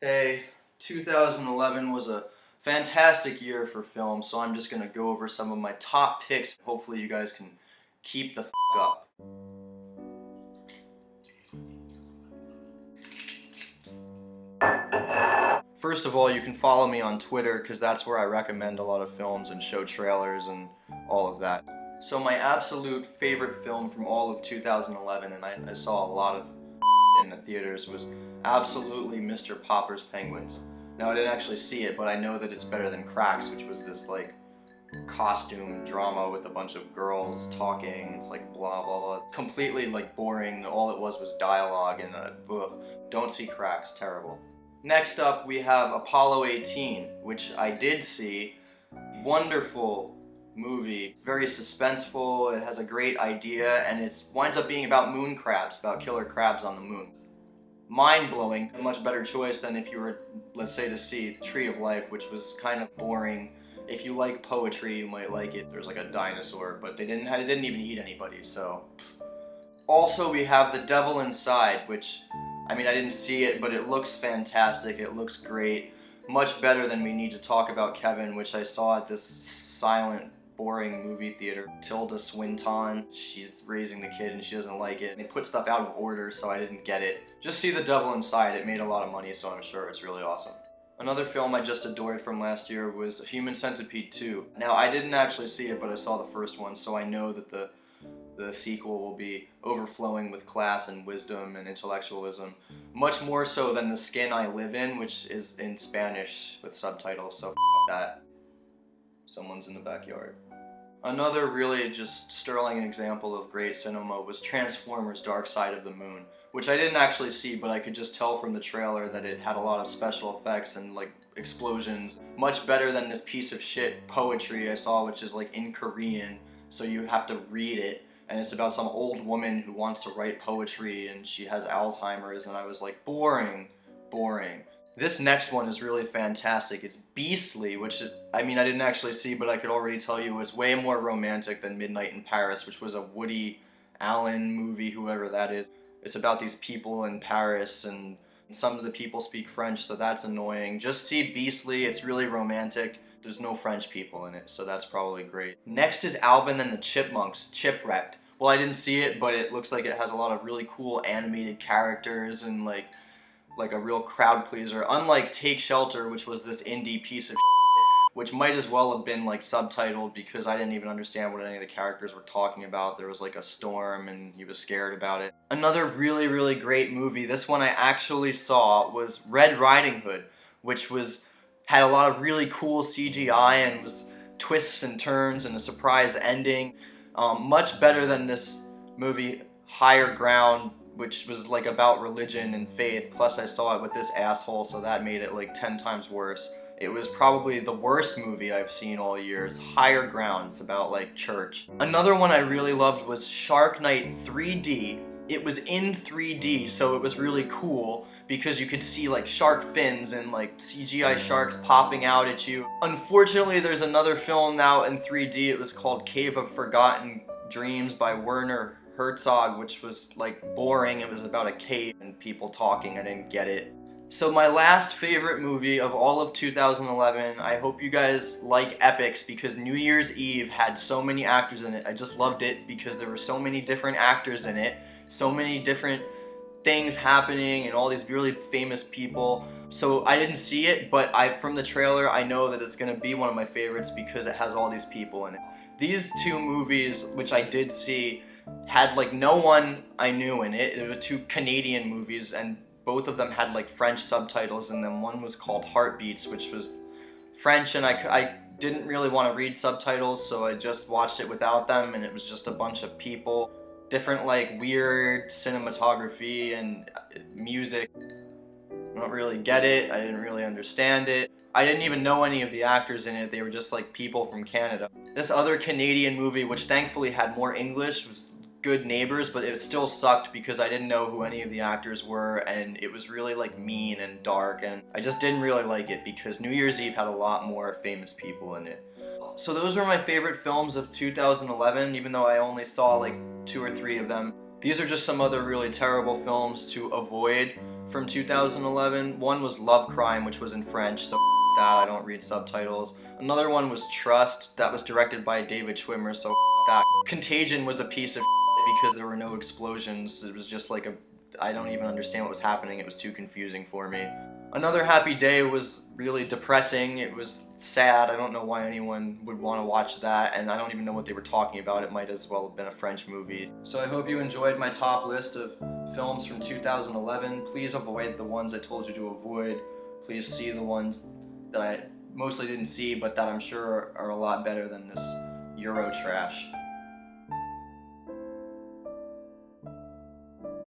Hey, 2011 was a fantastic year for film, so I'm just gonna go over some of my top picks. Hopefully you guys can keep the up. First of all, you can follow me on Twitter because that's where I recommend a lot of films and show trailers and all of that. So my absolute favorite film from all of 2011, and I saw a lot of in the theaters, was absolutely Mr. Popper's Penguins. Now I didn't actually see it, but I know that it's better than Cracks, which was this like costume drama with a bunch of girls talking. It's like blah blah blah. Completely like boring. All it was dialogue and don't see Cracks. Terrible. Next up we have Apollo 18, which I did see. Wonderful movie, very suspenseful. It has a great idea, and it winds up being about moon crabs, about killer crabs on the moon. Mind-blowing. A much better choice than if you were, let's say, to see Tree of Life, which was kind of boring. If you like poetry, you might like it. There's like a dinosaur, but they didn't even eat anybody, so. Also, we have The Devil Inside, which, I mean, I didn't see it, but it looks fantastic. It looks great. Much better than We Need to Talk About Kevin, which I saw at this silent, boring movie theater. Tilda Swinton, she's raising the kid and she doesn't like it. They put stuff out of order, so I didn't get it. Just see The Devil Inside. It made a lot of money, so I'm sure it's really awesome. Another film I just adored from last year was Human Centipede 2. Now, I didn't actually see it, but I saw the first one, so I know that the sequel will be overflowing with class and wisdom and intellectualism. Much more so than The Skin I Live In, which is in Spanish with subtitles, so that. Someone's in the backyard. Another really just sterling example of great cinema was Transformers: Dark Side of the Moon, which I didn't actually see, but I could just tell from the trailer that it had a lot of special effects and like explosions. Much better than this piece of shit poetry I saw, which is like in Korean, so you have to read it, and it's about some old woman who wants to write poetry and she has Alzheimer's, and I was like, boring, boring. This next one is really fantastic. It's Beastly, which is, I mean, I didn't actually see, but I could already tell you it's way more romantic than Midnight in Paris, which was a Woody Allen movie, whoever that is. It's about these people in Paris, and some of the people speak French, so that's annoying. Just see Beastly. It's really romantic. There's no French people in it, so that's probably great. Next is Alvin and the Chipmunks, Chipwrecked. Well, I didn't see it, but it looks like it has a lot of really cool animated characters and like a real crowd pleaser. Unlike Take Shelter, which was this indie piece of shit, which might as well have been like subtitled because I didn't even understand what any of the characters were talking about. There was like a storm and he was scared about it. Another really, really great movie, this one I actually saw, was Red Riding Hood, which had a lot of really cool CGI and was twists and turns and a surprise ending. Much better than this movie Higher Ground, which was like about religion and faith, plus I saw it with this asshole, so that made it like 10 times worse. It was probably the worst movie I've seen all year. It's Higher Ground. It's about like church. Another one I really loved was Shark Night 3D. It was in 3D, so it was really cool because you could see like shark fins and like CGI sharks popping out at you. Unfortunately, there's another film now in 3D. It was called Cave of Forgotten Dreams by Werner Herzog, which was like boring. It was about a cave and people talking. I didn't get it. So my last favorite movie of all of 2011, I hope you guys like epics because New Year's Eve had so many actors in it. I just loved it because there were so many different actors in it, so many different things happening and all these really famous people. So I didn't see it, but from the trailer I know that it's gonna be one of my favorites because it has all these people in it. These two movies, which I did see, had like no one I knew in it. It were two Canadian movies, and both of them had like French subtitles in them. One was called Heartbeats, which was French, and I didn't really want to read subtitles, so I just watched it without them, and it was just a bunch of people. Different like weird cinematography and music. I don't really get it. I didn't really understand it. I didn't even know any of the actors in it. They were just like people from Canada. This other Canadian movie, which thankfully had more English, was Good Neighbors, but it still sucked because I didn't know who any of the actors were, and it was really like mean and dark, and I just didn't really like it because New Year's Eve had a lot more famous people in it. So those were my favorite films of 2011, even though I only saw like 2 or 3 of them. These are just some other really terrible films to avoid from 2011. One was Love Crime, which was in French, so that, I don't read subtitles. Another one was Trust, that was directed by David Schwimmer, so that. Contagion was a piece of because there were no explosions. It was just like I don't even understand what was happening. It was too confusing for me. Another Happy Day was really depressing. It was sad. I don't know why anyone would want to watch that, and I don't even know what they were talking about. It might as well have been a French movie. So I hope you enjoyed my top list of films from 2011. Please avoid the ones I told you to avoid. Please see the ones that I mostly didn't see, but that I'm sure are a lot better than this Euro trash.